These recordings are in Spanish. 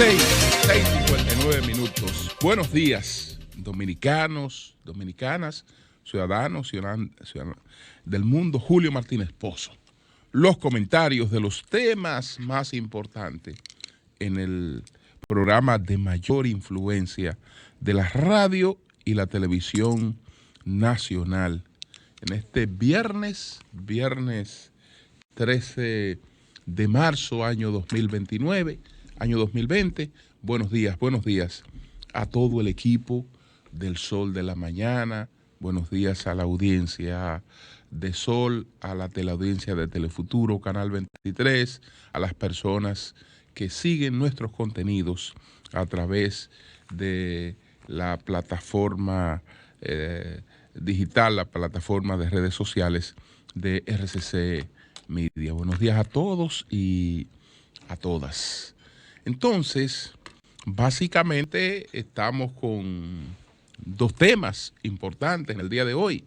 6:59. Buenos días, dominicanos, dominicanas, ciudadanos del mundo. Julio Martínez Pozo. Los comentarios de los temas más importantes en el programa de mayor influencia de la radio y la televisión nacional. En este viernes 13 de marzo, año 2029, año 2020. Buenos días a todo el equipo del Sol de la Mañana. Buenos días a la audiencia de Sol, a la teleaudiencia de Telefuturo, Canal 23, a las personas que siguen nuestros contenidos a través de la plataforma digital, la plataforma de redes sociales de RCC Media. Buenos días a todos y a todas. Entonces, básicamente estamos con dos temas importantes en el día de hoy.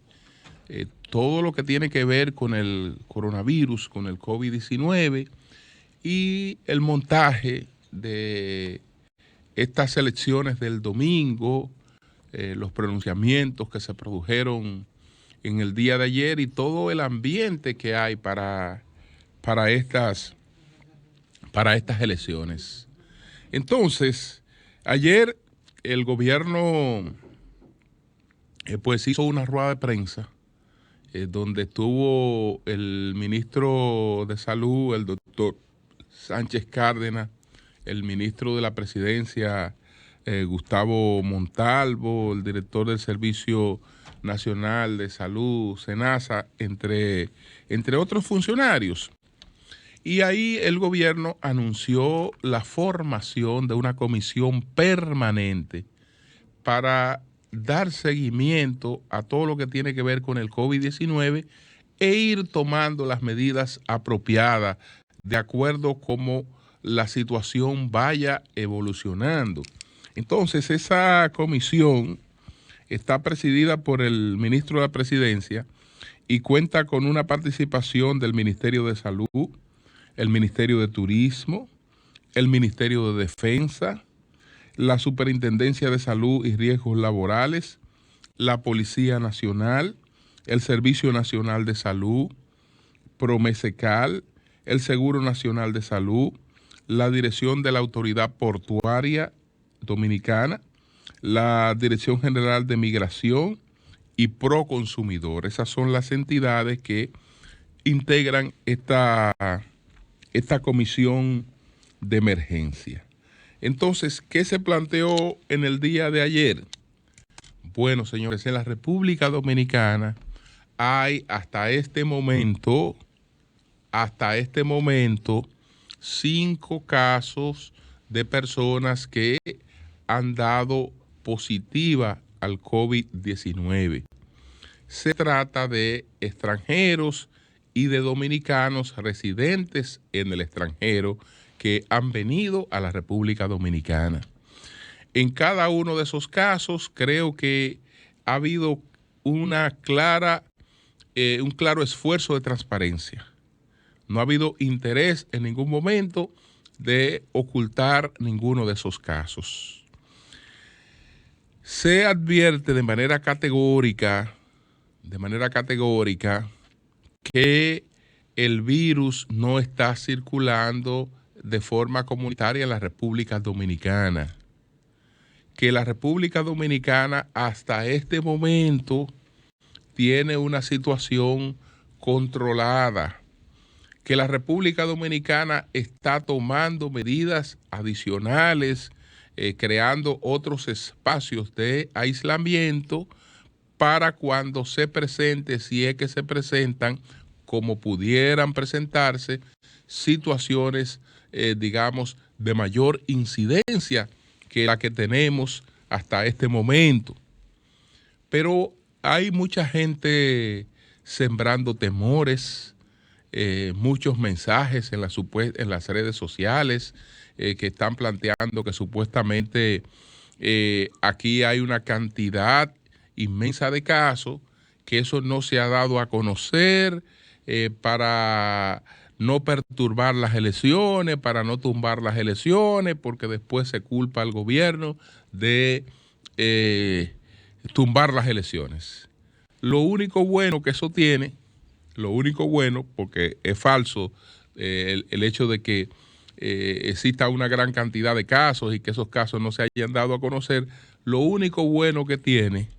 Todo lo que tiene que ver con el coronavirus, con el COVID-19 y el montaje de estas elecciones del domingo, los pronunciamientos que se produjeron en el día de ayer y todo el ambiente que hay para estas elecciones. Entonces, ayer el gobierno pues hizo una rueda de prensa donde estuvo el ministro de Salud, el doctor Sánchez Cárdenas, el ministro de la Presidencia, Gustavo Montalvo, el director del Servicio Nacional de Salud, SENASA, entre otros funcionarios. Y ahí el gobierno anunció la formación de una comisión permanente para dar seguimiento a todo lo que tiene que ver con el COVID-19 e ir tomando las medidas apropiadas de acuerdo como la situación vaya evolucionando. Entonces, esa comisión está presidida por el ministro de la Presidencia y cuenta con una participación del Ministerio de Salud, el Ministerio de Turismo, el Ministerio de Defensa, la Superintendencia de Salud y Riesgos Laborales, la Policía Nacional, el Servicio Nacional de Salud, Promesecal, el Seguro Nacional de Salud, la Dirección de la Autoridad Portuaria Dominicana, la Dirección General de Migración y Proconsumidor. Esas son las entidades que integran esta comisión de emergencia. Entonces, ¿qué se planteó en el día de ayer? Bueno, señores, en la República Dominicana hay hasta este momento 5 casos de personas que han dado positiva al COVID-19. Se trata de extranjeros y de dominicanos residentes en el extranjero que han venido a la República Dominicana. En cada uno de esos casos creo que ha habido un claro esfuerzo de transparencia. No ha habido interés en ningún momento de ocultar ninguno de esos casos. Se advierte de manera categórica que el virus no está circulando de forma comunitaria en la República Dominicana, que la República Dominicana hasta este momento tiene una situación controlada, que la República Dominicana está tomando medidas adicionales, creando otros espacios de aislamiento para cuando se presente, si es que se presentan, como pudieran presentarse, situaciones, digamos, de mayor incidencia que la que tenemos hasta este momento. Pero hay mucha gente sembrando temores, muchos mensajes en las redes sociales que están planteando que supuestamente aquí hay una cantidad inmensa de casos, que eso no se ha dado a conocer para no perturbar las elecciones, para no tumbar las elecciones, porque después se culpa al gobierno de tumbar las elecciones. Lo único bueno que eso tiene, lo único bueno, porque es falso el hecho de que exista una gran cantidad de casos y que esos casos no se hayan dado a conocer, lo único bueno que tiene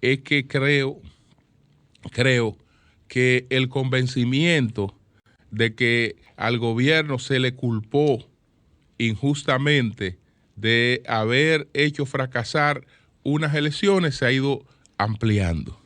es que creo que el convencimiento de que al gobierno se le culpó injustamente de haber hecho fracasar unas elecciones se ha ido ampliando.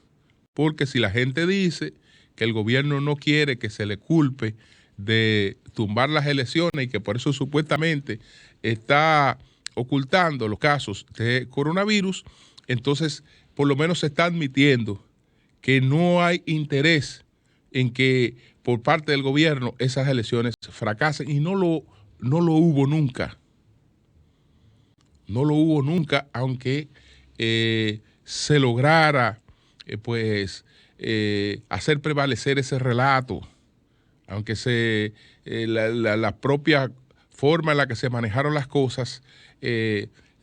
Porque si la gente dice que el gobierno no quiere que se le culpe de tumbar las elecciones y que por eso supuestamente está ocultando los casos de coronavirus, entonces por lo menos se está admitiendo que no hay interés en que por parte del gobierno esas elecciones fracasen, y no lo hubo nunca. No lo hubo nunca, aunque se lograra hacer prevalecer ese relato, aunque la propia forma en la que se manejaron las cosas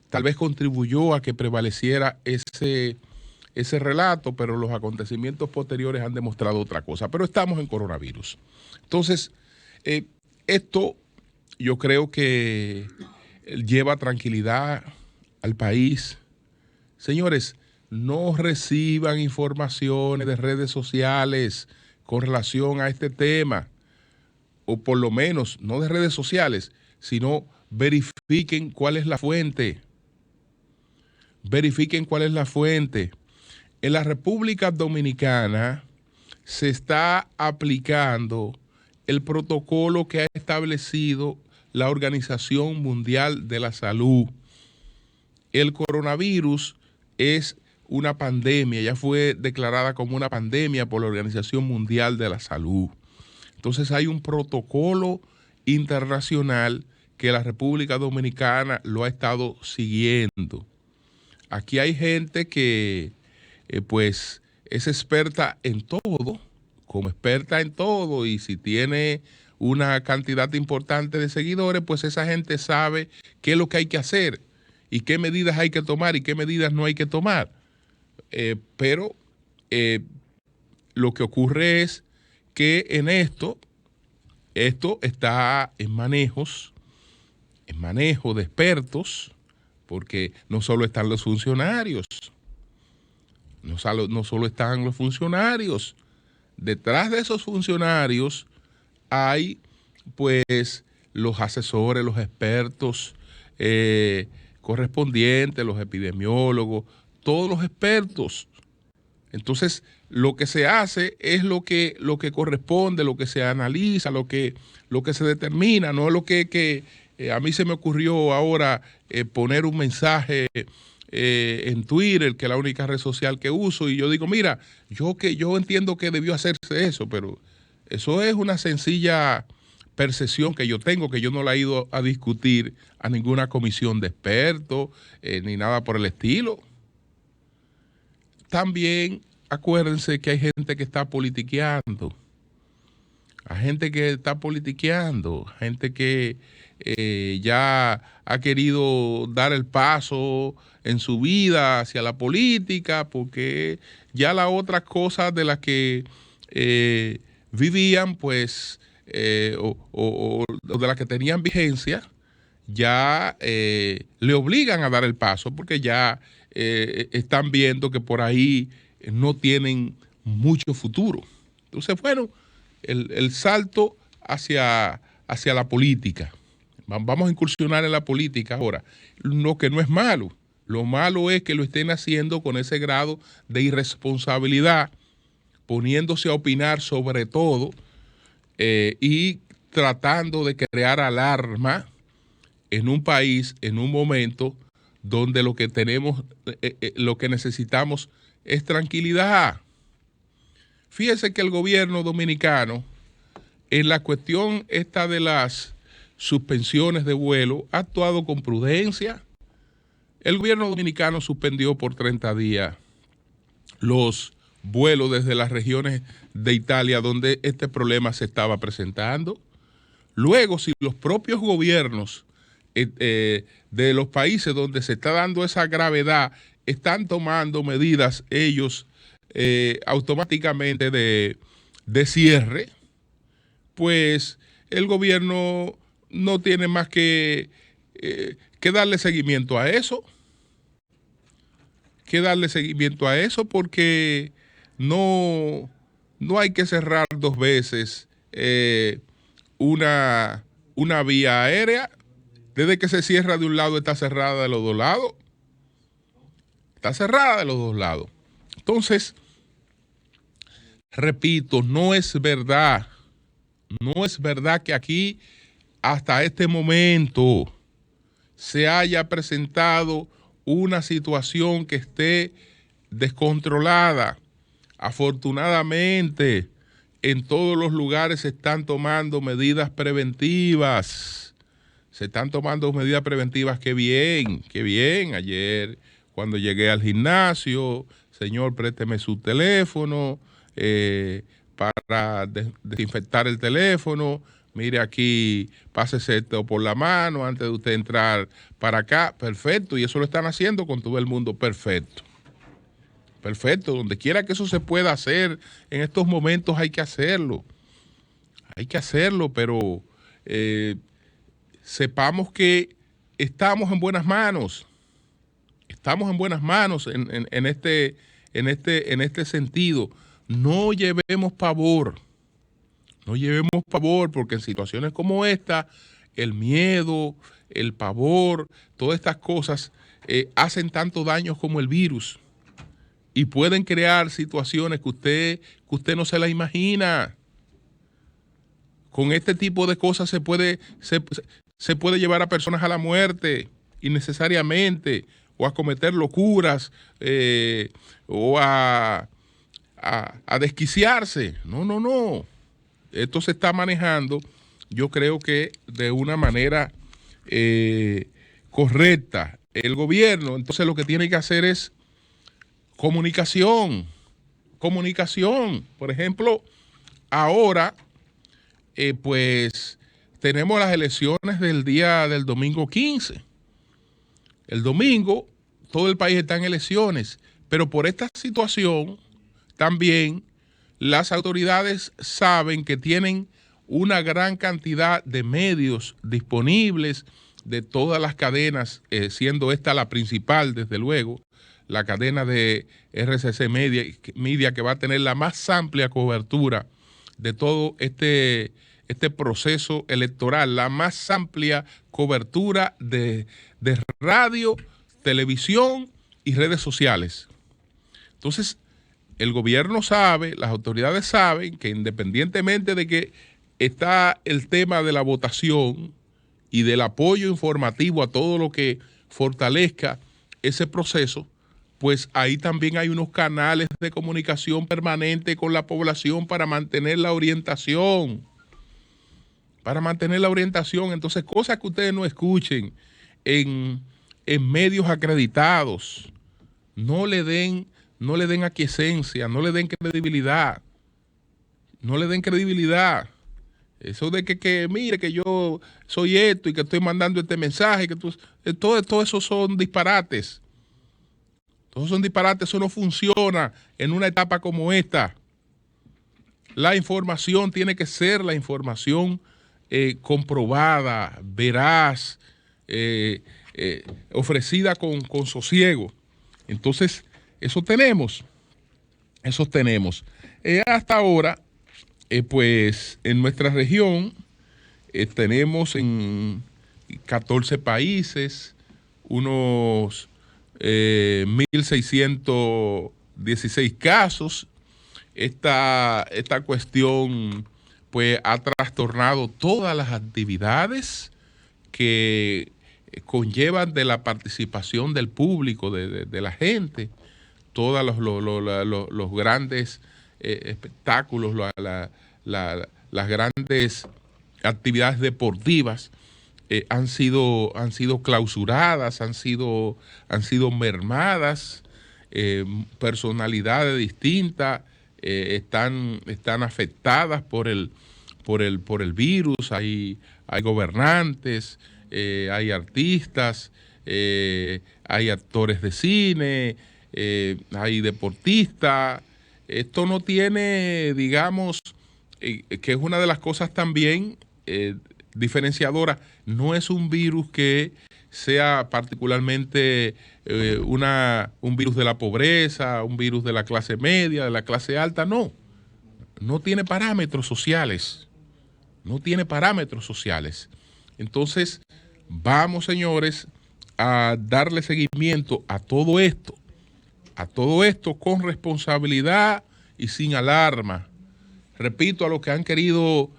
tal vez contribuyó a que prevaleciera ese relato, pero los acontecimientos posteriores han demostrado otra cosa. Pero estamos en coronavirus. Entonces, esto yo creo que lleva tranquilidad al país. Señores, no reciban informaciones de redes sociales con relación a este tema, o por lo menos no de redes sociales, sino verifiquen cuál es la fuente. Verifiquen cuál es la fuente. En la República Dominicana se está aplicando el protocolo que ha establecido la Organización Mundial de la Salud. El coronavirus es una pandemia, ya fue declarada como una pandemia por la Organización Mundial de la Salud. Entonces hay un protocolo internacional que la República Dominicana lo ha estado siguiendo. Aquí hay gente que pues es experta en todo, como experta en todo, y si tiene una cantidad importante de seguidores, pues esa gente sabe qué es lo que hay que hacer y qué medidas hay que tomar y qué medidas no hay que tomar. Pero lo que ocurre es que en esto está en manejo de expertos, porque no solo están los funcionarios, no solo están los funcionarios. Detrás de esos funcionarios hay pues los asesores, los expertos correspondientes, los epidemiólogos, todos los expertos. Entonces, lo que se hace es lo que corresponde, lo que se analiza, lo que se determina, no es lo que a mí se me ocurrió ahora poner un mensaje en Twitter, que es la única red social que uso, y yo digo, mira, yo entiendo que debió hacerse eso, pero eso es una sencilla percepción que yo tengo, que yo no la he ido a discutir a ninguna comisión de expertos, ni nada por el estilo. También acuérdense que hay gente que está politiqueando. Hay gente que está politiqueando, gente que ya ha querido dar el paso en su vida hacia la política, porque ya las otras cosas de las que vivían, pues, o de las que tenían vigencia, ya le obligan a dar el paso, porque ya están viendo que por ahí no tienen mucho futuro. Entonces, bueno, el salto hacia la política. Vamos a incursionar en la política ahora. Lo que no es malo. Lo malo es que lo estén haciendo con ese grado de irresponsabilidad, poniéndose a opinar sobre todo y tratando de crear alarma en un país, en un momento donde lo que tenemos, lo que necesitamos es tranquilidad. Fíjese que el gobierno dominicano, en la cuestión esta de las suspensiones de vuelo, ha actuado con prudencia. El gobierno dominicano suspendió por 30 días los vuelos desde las regiones de Italia donde este problema se estaba presentando. Luego, si los propios gobiernos de los países donde se está dando esa gravedad están tomando medidas ellos automáticamente de cierre, pues el gobierno no tiene más que darle seguimiento a eso, porque no hay que cerrar dos veces una vía aérea. Desde que se cierra de un lado, está cerrada de los dos lados. Está cerrada de los dos lados. Entonces, repito, no es verdad que aquí, hasta este momento, se haya presentado una situación que esté descontrolada. Afortunadamente, en todos los lugares se están tomando medidas preventivas. Qué bien. Ayer, cuando llegué al gimnasio, señor, présteme su teléfono para desinfectar el teléfono. Mire aquí, pásese esto por la mano antes de usted entrar para acá. Perfecto, y eso lo están haciendo con todo el mundo. Perfecto, donde quiera que eso se pueda hacer, en estos momentos hay que hacerlo, pero sepamos que estamos en buenas manos, en este sentido. No llevemos pavor, porque en situaciones como esta, el miedo, el pavor, todas estas cosas hacen tanto daño como el virus y pueden crear situaciones que usted no se la imagina. Con este tipo de cosas se puede llevar a personas a la muerte innecesariamente, o a cometer locuras, o a desquiciarse. No. Esto se está manejando, yo creo que de una manera correcta. El gobierno, entonces, lo que tiene que hacer es comunicación. Por ejemplo, ahora, pues, tenemos las elecciones del domingo 15. El domingo, todo el país está en elecciones, pero por esta situación, también las autoridades saben que tienen una gran cantidad de medios disponibles de todas las cadenas, siendo esta la principal, desde luego, la cadena de RCC Media, que va a tener la más amplia cobertura de todo este proceso electoral, la más amplia cobertura de radio, televisión y redes sociales. Entonces, el gobierno sabe, las autoridades saben que independientemente de que está el tema de la votación y del apoyo informativo a todo lo que fortalezca ese proceso, pues ahí también hay unos canales de comunicación permanente con la población para mantener la orientación. Entonces, cosas que ustedes no escuchen en medios acreditados, no le den aquiescencia, no le den credibilidad. Eso de que mire que yo soy esto y que estoy mandando este mensaje, todo eso son disparates. Eso no funciona en una etapa como esta. La información tiene que ser la información comprobada, veraz, ofrecida con sosiego. Entonces, eso tenemos. Hasta ahora, pues en nuestra región tenemos en 14 países unos 1.616 casos. Esta cuestión pues ha trastornado todas las actividades que conllevan de la participación del público, de la gente, todos los grandes espectáculos, las grandes actividades deportivas han sido clausuradas, han sido mermadas, personalidades distintas están afectadas por el virus. Hay gobernantes, hay artistas, hay actores de cine, hay deportistas. Esto no tiene, digamos, que es una de las cosas también diferenciadoras, no es un virus que sea particularmente un virus de la pobreza, un virus de la clase media, de la clase alta, no. No tiene parámetros sociales. No tiene parámetros sociales. Entonces, vamos, señores, a darle seguimiento a todo esto con responsabilidad y sin alarma. Repito, a los que han querido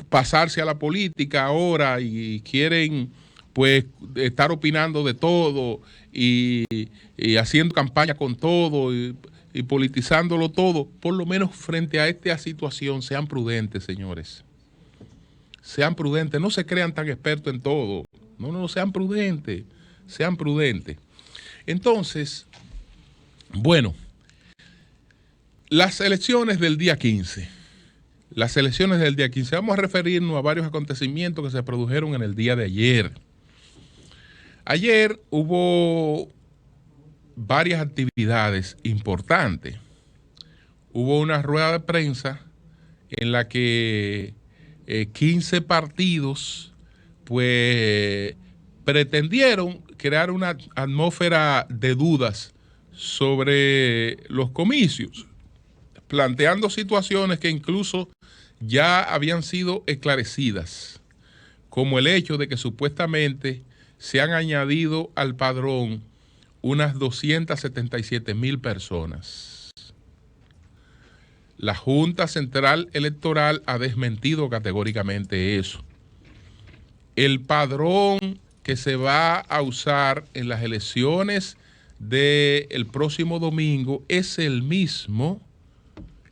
pasarse a la política ahora y quieren pues estar opinando de todo y haciendo campaña con todo y politizándolo todo, por lo menos frente a esta situación, sean prudentes, señores. Sean prudentes, no se crean tan expertos en todo. No, sean prudentes, sean prudentes. Entonces, bueno, las elecciones del día 15. Las elecciones del día 15. Vamos a referirnos a varios acontecimientos que se produjeron en el día de ayer. Ayer hubo varias actividades importantes. Hubo una rueda de prensa en la que 15 partidos pues pretendieron crear una atmósfera de dudas sobre los comicios, planteando situaciones que incluso ya habían sido esclarecidas, como el hecho de que supuestamente se han añadido al padrón unas 277,000 personas. La Junta Central Electoral ha desmentido categóricamente eso. El padrón que se va a usar en las elecciones del próximo domingo es el mismo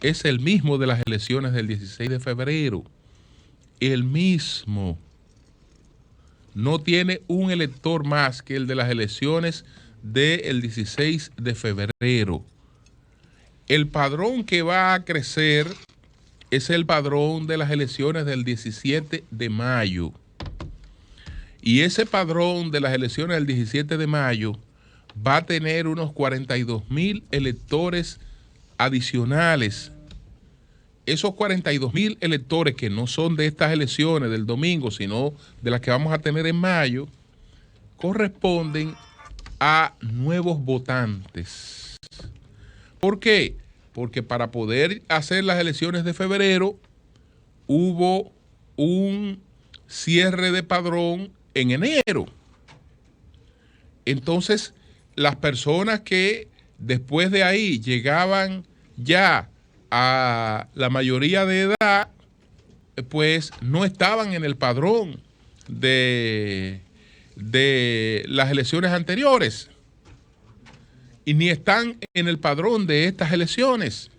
de las elecciones del 16 de febrero. El mismo. No tiene un elector más que el de las elecciones del 16 de febrero. El padrón que va a crecer es el padrón de las elecciones del 17 de mayo. Y ese padrón de las elecciones del 17 de mayo va a tener unos 42,000 electores adicionales. Esos 42,000 electores que no son de estas elecciones del domingo, sino de las que vamos a tener en mayo, corresponden a nuevos votantes. ¿Por qué? Porque para poder hacer las elecciones de febrero hubo un cierre de padrón en enero. Entonces, las personas que después de ahí llegaban ya a la mayoría de edad, pues no estaban en el padrón de las elecciones anteriores y ni están en el padrón de estas elecciones.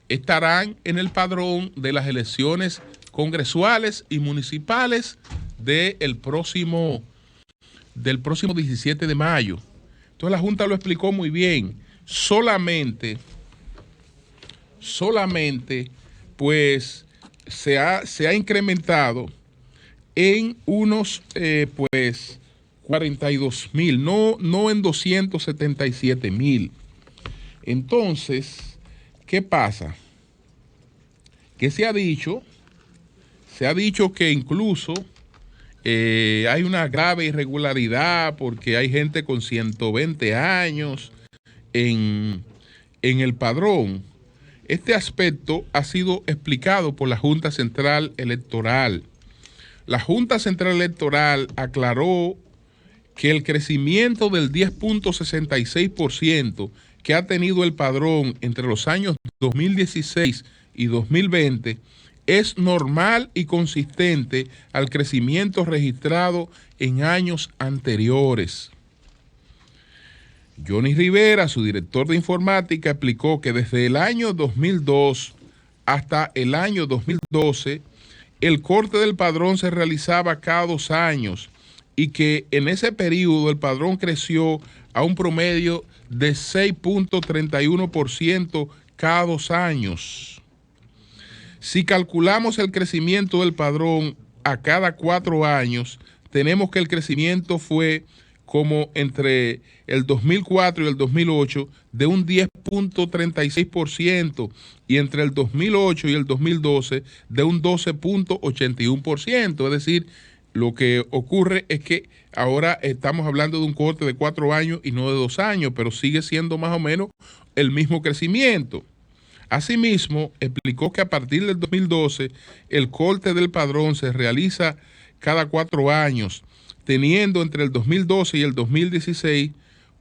Estarán en el padrón de las elecciones congresuales y municipales del próximo 17 de mayo. Entonces la Junta lo explicó muy bien. Solamente pues se ha incrementado en unos 42,000, no en 277,000. Entonces, ¿qué pasa? Que se ha dicho que incluso hay una grave irregularidad porque hay gente con 120 años en el padrón. Este aspecto ha sido explicado por la Junta Central Electoral. La Junta Central Electoral aclaró que el crecimiento del 10.66% que ha tenido el padrón entre los años 2016 y 2020 es normal y consistente al crecimiento registrado en años anteriores. Johnny Rivera, su director de informática, explicó que desde el año 2002 hasta el año 2012, el corte del padrón se realizaba cada 2 años y que en ese periodo el padrón creció a un promedio de 6.31% cada 2 años. Si calculamos el crecimiento del padrón a cada 4 años, tenemos que el crecimiento fue como entre el 2004 y el 2008 de un 10.36% y entre el 2008 y el 2012 de un 12.81%. Es decir, lo que ocurre es que ahora estamos hablando de un corte de 4 años y no de 2 años, pero sigue siendo más o menos el mismo crecimiento. Asimismo, explicó que a partir del 2012 el corte del padrón se realiza cada 4 años, teniendo entre el 2012 y el 2016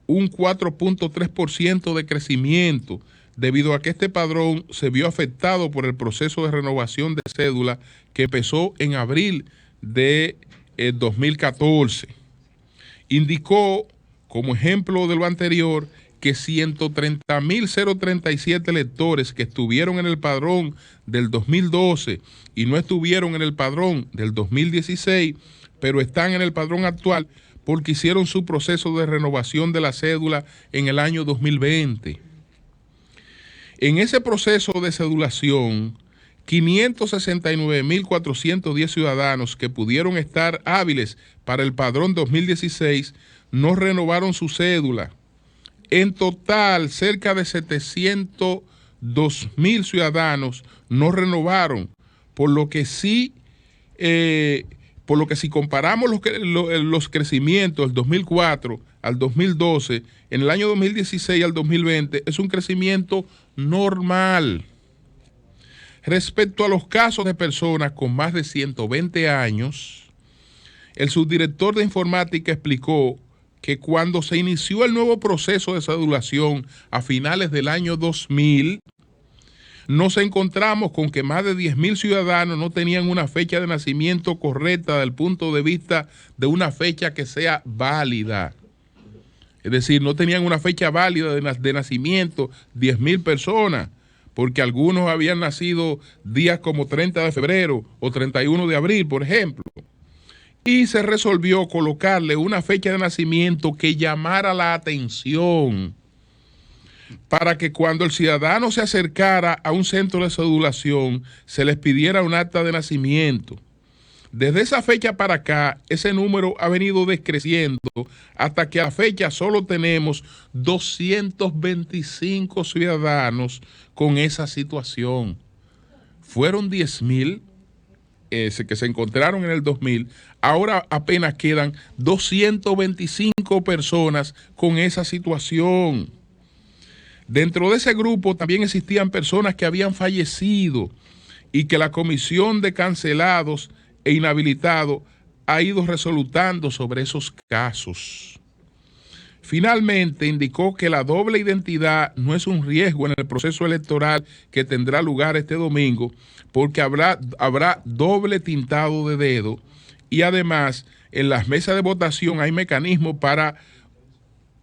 un 4.3% de crecimiento, debido a que este padrón se vio afectado por el proceso de renovación de cédula que empezó en abril de 2014. Indicó, como ejemplo de lo anterior, que 130.037 electores que estuvieron en el padrón del 2012 y no estuvieron en el padrón del 2016, pero están en el padrón actual porque hicieron su proceso de renovación de la cédula en el año 2020. En ese proceso de cedulación, 569.410 ciudadanos que pudieron estar hábiles para el padrón 2016 no renovaron su cédula. En total, cerca de 702.000 ciudadanos no renovaron, por lo que si comparamos los crecimientos del 2004 al 2012, en el año 2016 al 2020, es un crecimiento normal. Respecto a los casos de personas con más de 120 años, el subdirector de informática explicó que cuando se inició el nuevo proceso de cedulación a finales del año 2000, nos encontramos con que más de 10.000 ciudadanos no tenían una fecha de nacimiento correcta desde el punto de vista de una fecha que sea válida. Es decir, no tenían una fecha válida de nacimiento 10.000 personas, porque algunos habían nacido días como 30 de febrero o 31 de abril, por ejemplo. Y se resolvió colocarle una fecha de nacimiento que llamara la atención para que cuando el ciudadano se acercara a un centro de cedulación se les pidiera un acta de nacimiento. Desde esa fecha para acá, ese número ha venido decreciendo hasta que a la fecha solo tenemos 225 ciudadanos con esa situación. Fueron 10.000 que se encontraron en el 2000, ahora apenas quedan 225 personas con esa situación. Dentro de ese grupo también existían personas que habían fallecido y que la comisión de cancelados e inhabilitados ha ido resolutando sobre esos casos. Finalmente, indicó que la doble identidad no es un riesgo en el proceso electoral que tendrá lugar este domingo, porque habrá doble tintado de dedo y además en las mesas de votación hay mecanismos para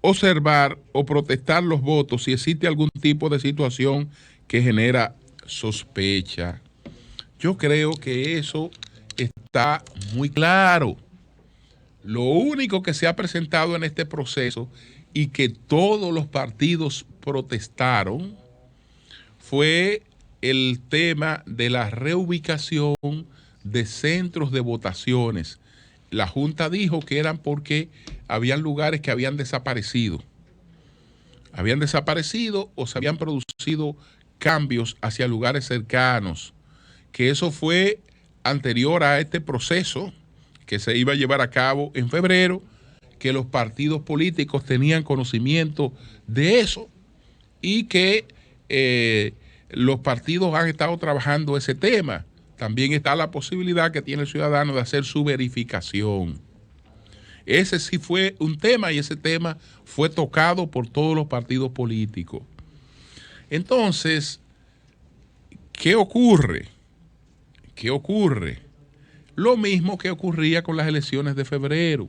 observar o protestar los votos si existe algún tipo de situación que genera sospecha. Yo creo que eso está muy claro. Lo único que se ha presentado en este proceso y que todos los partidos protestaron fue el tema de la reubicación de centros de votaciones. La Junta dijo que eran porque habían lugares que habían desaparecido. Habían desaparecido o se habían producido cambios hacia lugares cercanos, que eso fue anterior a este proceso que se iba a llevar a cabo en febrero, que los partidos políticos tenían conocimiento de eso y que los partidos han estado trabajando ese tema. También está la posibilidad que tiene el ciudadano de hacer su verificación. Ese sí fue un tema y ese tema fue tocado por todos los partidos políticos. Entonces, ¿qué ocurre? ¿Qué ocurre? Lo mismo que ocurría con las elecciones de febrero.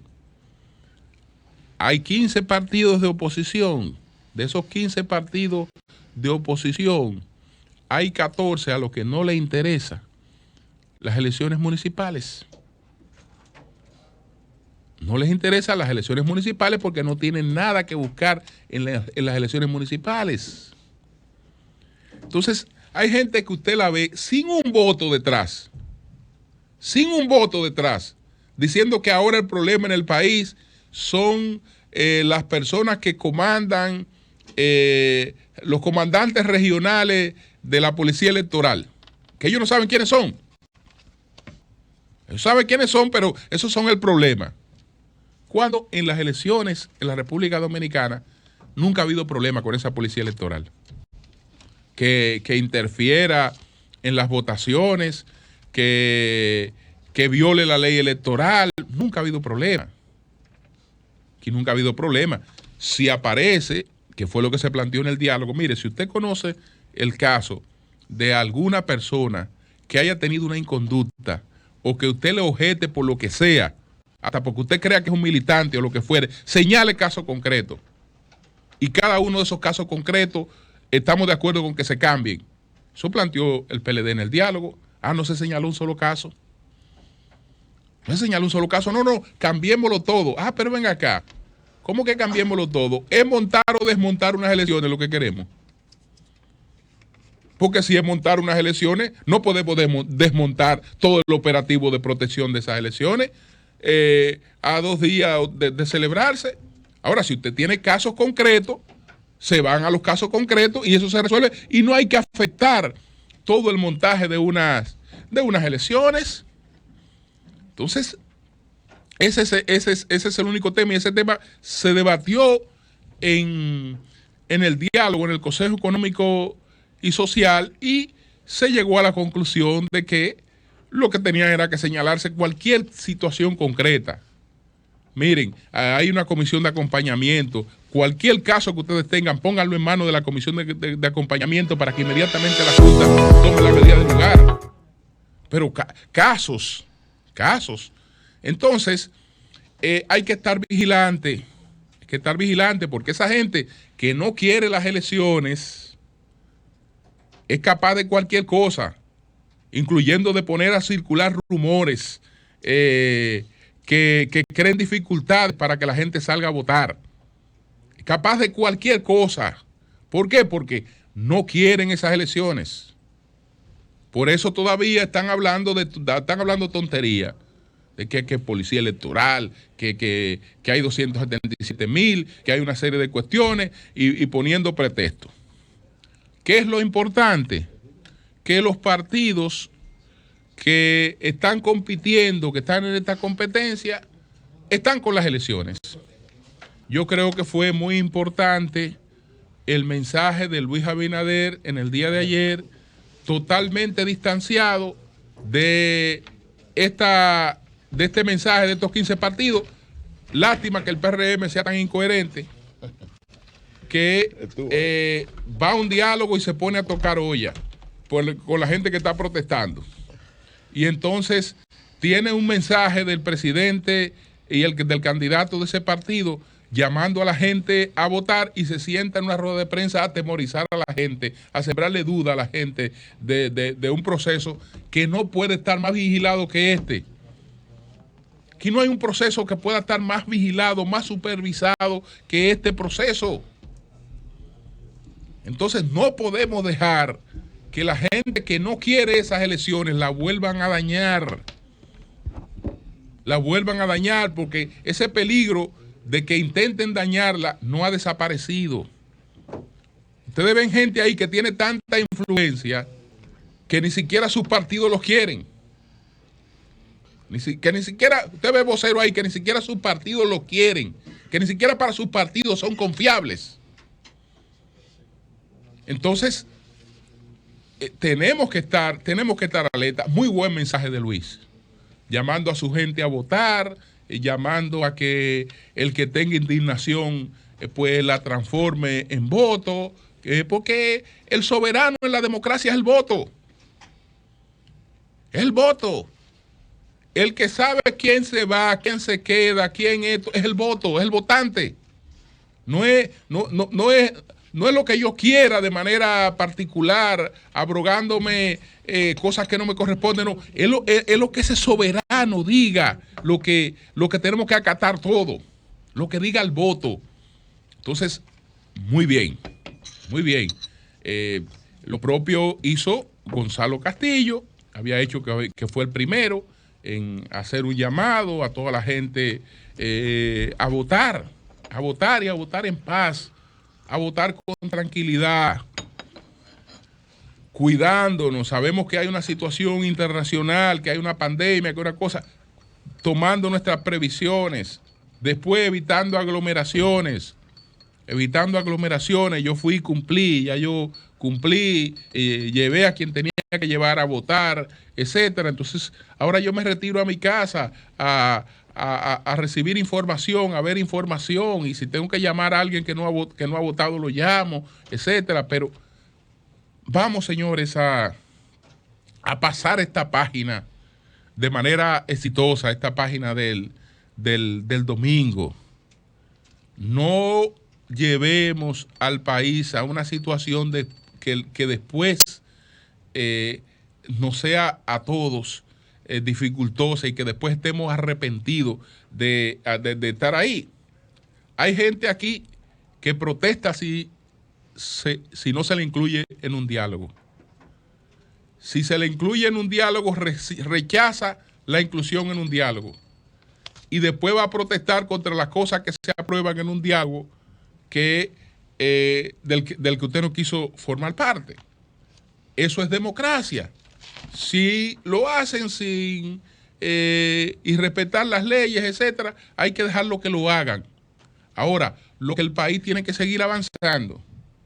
Hay 15 partidos de oposición. De esos 15 partidos de oposición, hay 14 a los que no les interesa las elecciones municipales. No les interesan las elecciones municipales porque no tienen nada que buscar en las elecciones municipales. Entonces, hay gente que usted la ve sin un voto detrás, diciendo que ahora el problema en el país son las personas que comandan, los comandantes regionales de la policía electoral, que ellos no saben quiénes son. Ellos saben quiénes son, pero esos son el problema. Cuando en las elecciones en la República Dominicana nunca ha habido problema con esa policía electoral. Que interfiera en las votaciones, que viole la ley electoral. Nunca ha habido problema. Aquí nunca ha habido problema. Si aparece, que fue lo que se planteó en el diálogo, mire, si usted conoce el caso de alguna persona que haya tenido una inconducta o que usted le objete por lo que sea, hasta porque usted crea que es un militante o lo que fuere, señale caso concreto. Y cada uno de esos casos concretos estamos de acuerdo con que se cambien. Eso planteó el PLD en el diálogo. No se señaló un solo caso. No se señaló un solo caso. No, cambiémoslo todo. Pero ven acá. ¿Cómo que cambiémoslo todo? ¿Es montar o desmontar unas elecciones lo que queremos? Porque si es montar unas elecciones, no podemos desmontar todo el operativo de protección de esas elecciones a 2 días de celebrarse. Ahora, si usted tiene casos concretos, se van a los casos concretos y eso se resuelve. Y no hay que afectar todo el montaje de unas elecciones. Entonces, ese es el único tema. Y ese tema se debatió en el diálogo, en el Consejo Económico y Social, y se llegó a la conclusión de que lo que tenía era que señalarse cualquier situación concreta. Miren, hay una comisión de acompañamiento. Cualquier caso que ustedes tengan, pónganlo en manos de la comisión de acompañamiento para que inmediatamente la Junta tome la medida del lugar. Pero casos. Entonces, hay que estar vigilante. Porque esa gente que no quiere las elecciones es capaz de cualquier cosa, incluyendo de poner a circular rumores que creen dificultades para que la gente salga a votar. Es capaz de cualquier cosa. ¿Por qué? Porque no quieren esas elecciones. Por eso todavía están hablando tontería. De que policía electoral, que hay 277,000, que hay una serie de cuestiones y poniendo pretextos. ¿Qué es lo importante? Que los partidos que están compitiendo, que están en esta competencia, están con las elecciones. Yo creo que fue muy importante el mensaje de Luis Abinader en el día de ayer, totalmente distanciado de este mensaje de estos 15 partidos. Lástima que el PRM sea tan incoherente que va a un diálogo y se pone a tocar olla con la gente que está protestando. Y entonces tiene un mensaje del presidente y del candidato de ese partido llamando a la gente a votar y se sienta en una rueda de prensa a atemorizar a la gente, a sembrarle duda a la gente de un proceso que no puede estar más vigilado que este. Aquí no hay un proceso que pueda estar más vigilado, más supervisado que este proceso. Entonces no podemos dejar que la gente que no quiere esas elecciones la vuelvan a dañar. La vuelvan a dañar porque ese peligro de que intenten dañarla no ha desaparecido. Ustedes ven gente ahí que tiene tanta influencia que ni siquiera sus partidos los quieren. Que ni siquiera, usted ve voceros ahí que ni siquiera sus partidos los quieren, que ni siquiera para sus partidos son confiables. Entonces, tenemos que estar alerta. Muy buen mensaje de Luis, llamando a su gente a votar, llamando a que el que tenga indignación pues la transforme en voto, porque el soberano en la democracia es el voto. Es el voto. El que sabe quién se va, quién se queda, quién es el voto, es el votante. No es no es lo que yo quiera de manera particular, abrogándome cosas que no me corresponden, no, es lo que ese soberano diga, lo que tenemos que acatar todo, lo que diga el voto. Entonces, muy bien, muy bien. Lo propio hizo Gonzalo Castillo, había hecho que fue el primero en hacer un llamado a toda la gente a votar y a votar en paz, a votar con tranquilidad, cuidándonos. Sabemos que hay una situación internacional, que hay una pandemia, que hay una cosa, tomando nuestras previsiones, después evitando aglomeraciones. Yo fui y cumplí, ya yo cumplí, llevé a quien tenía que llevar a votar, etcétera. Entonces, ahora yo me retiro a mi casa a recibir información, a ver información, y si tengo que llamar a alguien que no ha votado, lo llamo, etcétera. Pero vamos, señores, a pasar esta página de manera exitosa, esta página del domingo. No llevemos al país a una situación que después no sea a todos dificultosa y que después estemos arrepentidos de estar ahí. Hay gente aquí que protesta si no se le incluye en un diálogo. Si se le incluye en un diálogo, rechaza la inclusión en un diálogo. Y después va a protestar contra las cosas que se aprueban en un diálogo del que usted no quiso formar parte. Eso es democracia. Si lo hacen sin y respetar las leyes, etcétera, hay que dejarlo que lo hagan. Ahora, lo que el país tiene que seguir avanzando,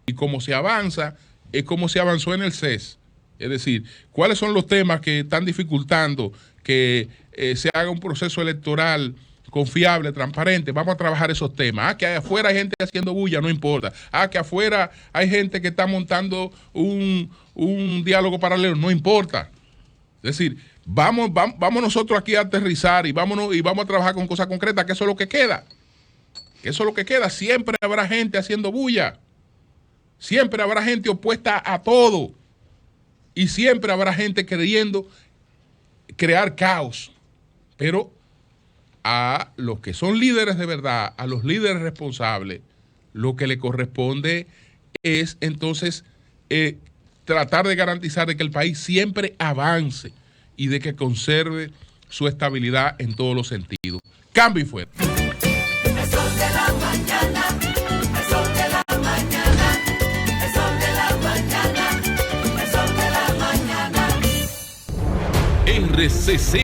y como se avanza, es como se avanzó en el CES. Es decir, ¿cuáles son los temas que están dificultando que se haga un proceso electoral confiable, transparente? Vamos a trabajar esos temas. Que afuera hay gente haciendo bulla, no importa. Que afuera hay gente que está montando un diálogo paralelo, no importa. Es decir, vamos nosotros aquí a aterrizar y vamos a trabajar con cosas concretas, que eso es lo que queda. Siempre habrá gente haciendo bulla. Siempre habrá gente opuesta a todo. Y siempre habrá gente queriendo crear caos. Pero a los que son líderes de verdad, a los líderes responsables, lo que le corresponde es entonces tratar de garantizar de que el país siempre avance y de que conserve su estabilidad en todos los sentidos. Cambio y fuera. El sol de la mañana, el sol de la mañana, el sol de la mañana, el sol de la mañana. RCC